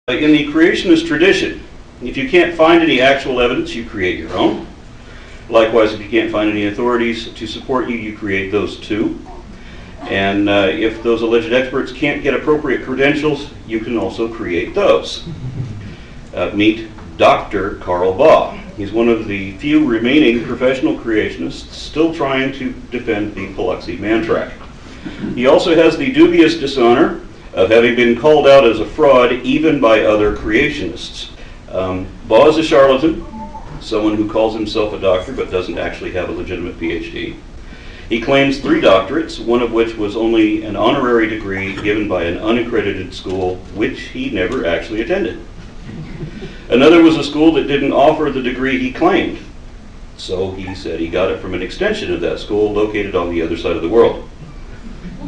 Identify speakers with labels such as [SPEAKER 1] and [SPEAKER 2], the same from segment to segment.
[SPEAKER 1] In the creationist tradition, if you can't find any actual evidence, you create your own. Likewise, if you can't find any authorities to support you, you create those too. And if those alleged experts can't get appropriate credentials, you can also create those. Meet Dr. Carl Baugh. He's one of the few remaining professional creationists still trying to defend the Biloxi man track. He also has the dubious dishonor of having been called out as a fraud even by other creationists. Baugh is a charlatan, someone who calls himself a doctor but doesn't actually have a legitimate PhD. He claims 3 doctorates, one of which was only an honorary degree given by an unaccredited school, which he never actually attended. Another was a school that didn't offer the degree he claimed, so he said he got it from an extension of that school located on the other side of the world.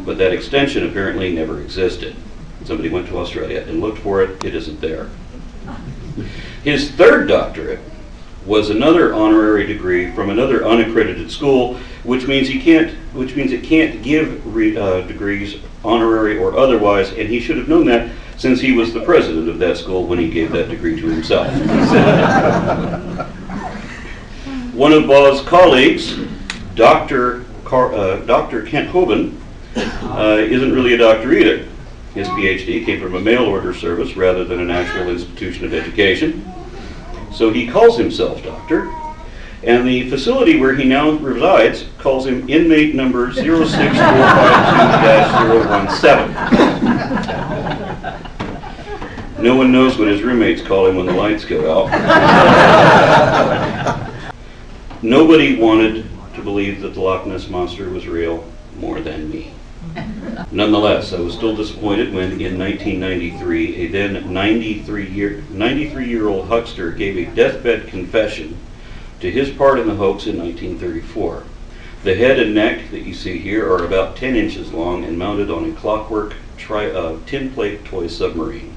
[SPEAKER 1] But that extension apparently never existed. Somebody went to Australia and looked for it. It isn't there. His 3rd doctorate was another honorary degree from another unaccredited school, which means it can't give degrees, honorary or otherwise, and he should have known that since he was the president of that school when he gave that degree to himself. One of Baugh's colleagues, Dr. Kent Hoban, isn't really a doctor either. His PhD came from a mail order service rather than an actual institution of education. So he calls himself doctor, and the facility where he now resides calls him inmate number 06452-017. No one knows what his roommates call him when the lights go out. Nobody wanted to believe that the Loch Ness Monster was real more than me. Nonetheless, I was still disappointed when, in 1993, a then 93-year-old huckster gave a deathbed confession to his part in the hoax in 1934. The head and neck that you see here are about 10 inches long and mounted on a clockwork tin plate toy submarine.